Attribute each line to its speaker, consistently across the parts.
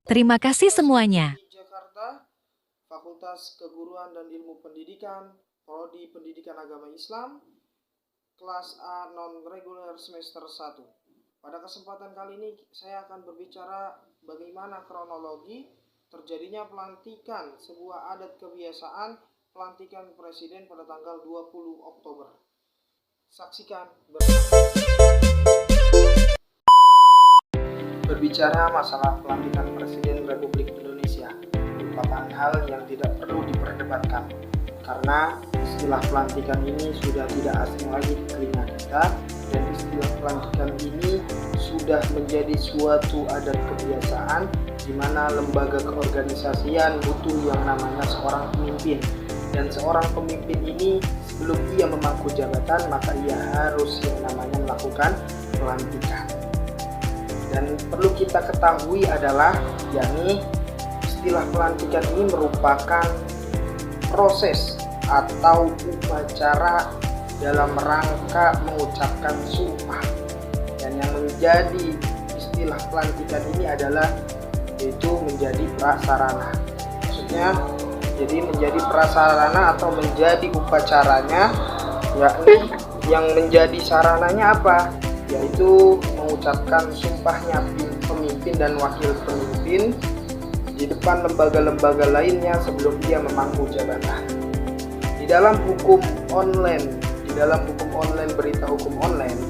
Speaker 1: Terima kasih semuanya.
Speaker 2: Di Jakarta, Fakultas Keguruan dan Ilmu Pendidikan, Prodi Pendidikan Agama Islam, kelas A non-reguler semester 1. Pada kesempatan kali ini saya akan berbicara bagaimana kronologi terjadinya pelantikan sebuah adat kebiasaan pelantikan presiden pada tanggal 20 Oktober. Saksikan berbicara masalah pelantikan Presiden Republik Indonesia merupakan hal yang tidak perlu diperdebatkan karena istilah pelantikan ini sudah tidak asing lagi di telinga kita, dan istilah pelantikan ini sudah menjadi suatu adat kebiasaan di mana lembaga keorganisasian butuh yang namanya seorang pemimpin, dan seorang pemimpin ini sebelum ia memangku jabatan maka ia harus yang namanya melakukan pelantikan. Dan perlu kita ketahui adalah yakni istilah pelantikan ini merupakan proses atau upacara dalam rangka mengucapkan sumpah. Dan yang menjadi istilah pelantikan ini adalah yaitu menjadi prasarana. Maksudnya jadi menjadi prasarana atau menjadi upacaranya, yakni yang menjadi sarananya apa? Yaitu mengucapkan sumpahnya pemimpin dan wakil pemimpin di depan lembaga-lembaga lainnya sebelum dia memangku jabatan. Di dalam hukum online, berita hukum online,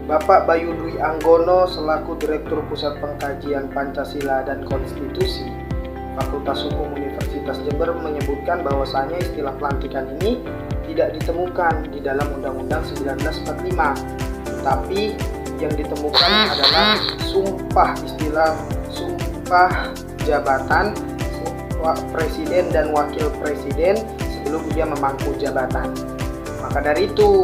Speaker 2: Bapak Bayu Dwi Anggono selaku Direktur Pusat Pengkajian Pancasila dan Konstitusi Fakultas Hukum Universitas Jember menyebutkan bahwasanya istilah pelantikan ini tidak ditemukan di dalam Undang-Undang 1945, tapi yang ditemukan adalah istilah sumpah jabatan presiden dan wakil presiden sebelum ia memangku jabatan. Maka dari itu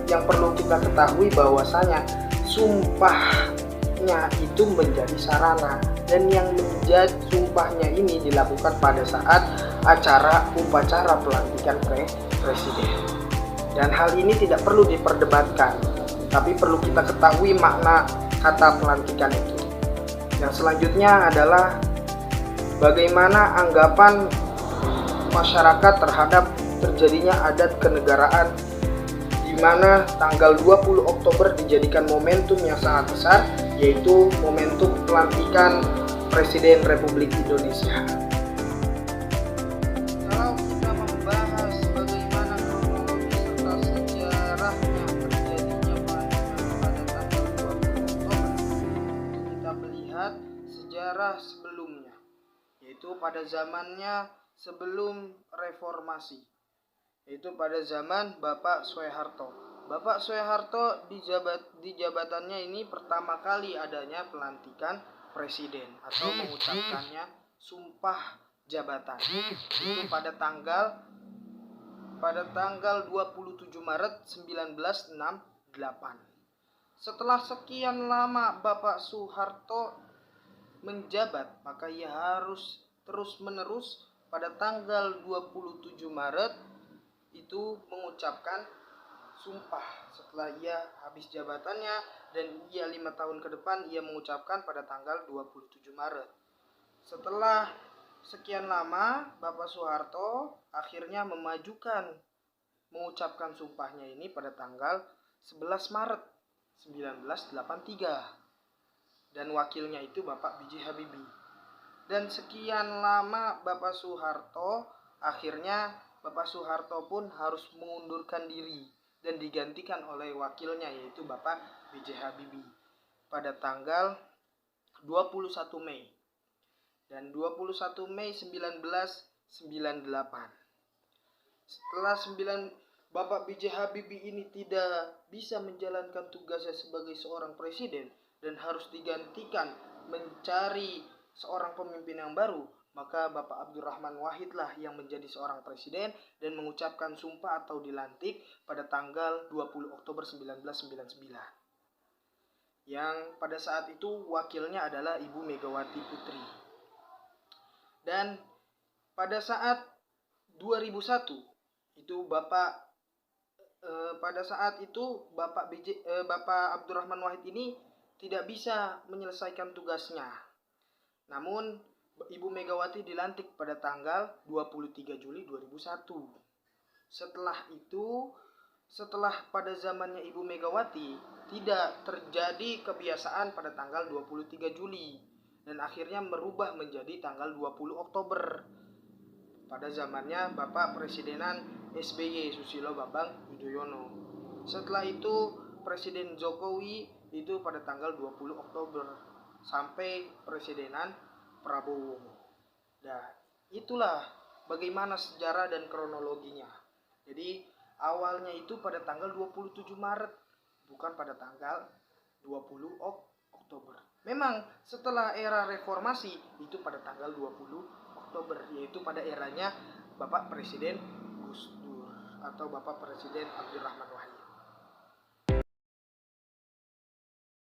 Speaker 2: yang perlu kita ketahui bahwasanya sumpahnya itu menjadi sarana, dan yang menjadi sumpahnya ini dilakukan pada saat upacara pelantikan presiden. Dan hal ini tidak perlu diperdebatkan, tapi perlu kita ketahui makna kata pelantikan itu. Yang selanjutnya adalah bagaimana anggapan masyarakat terhadap terjadinya adat kenegaraan di mana tanggal 20 Oktober dijadikan momentum yang sangat besar, yaitu momentum pelantikan Presiden Republik Indonesia. Kalau kita membahas bagaimana kronologi serta sejarahnya terjadinya pelantikan pada tanggal 20 Oktober, kita melihat sejarah sebelumnya, yaitu pada zamannya sebelum reformasi, yaitu pada zaman Bapak Soeharto. Bapak Soeharto di jabatannya ini pertama kali adanya pelantikan presiden atau mengucapkannya sumpah jabatan. Itu pada tanggal 27 Maret 1968. Setelah sekian lama Bapak Soeharto menjabat, maka ia harus terus-menerus pada tanggal 27 Maret itu mengucapkan sumpah setelah ia habis jabatannya, dan ia 5 tahun ke depan ia mengucapkan pada tanggal 27 Maret. Setelah sekian lama Bapak Soeharto akhirnya mengucapkan sumpahnya ini pada tanggal 11 Maret 1983, dan wakilnya itu Bapak B.J. Habibie. Dan sekian lama Bapak Soeharto, akhirnya Bapak Soeharto pun harus mengundurkan diri dan digantikan oleh wakilnya yaitu Bapak B.J. Habibie pada tanggal 21 Mei dan 21 Mei 1998. Setelah Bapak B.J. Habibie ini tidak bisa menjalankan tugasnya sebagai seorang presiden dan harus digantikan mencari seorang pemimpin yang baru, maka Bapak Abdurrahman Wahid lah yang menjadi seorang presiden dan mengucapkan sumpah atau dilantik pada tanggal 20 Oktober 1999. Yang pada saat itu wakilnya adalah Ibu Megawati Putri. Dan pada saat 2001 itu Bapak Bapak Abdurrahman Wahid ini tidak bisa menyelesaikan tugasnya. Namun, Ibu Megawati dilantik pada tanggal 23 Juli 2001. Setelah pada zamannya Ibu Megawati, tidak terjadi kebiasaan pada tanggal 23 Juli dan akhirnya merubah menjadi tanggal 20 Oktober pada zamannya Bapak Presidenan SBY Susilo Bambang Yudhoyono. Setelah itu Presiden Jokowi itu pada tanggal 20 Oktober sampai Presidenan Prabowo. Nah, itulah bagaimana sejarah dan kronologinya. Jadi awalnya itu pada tanggal 27 Maret, bukan pada tanggal 20 Oktober. Memang setelah era reformasi itu pada tanggal 20 Oktober, yaitu pada eranya Bapak Presiden Gus Dur atau Bapak Presiden Abdurrahman Wahid.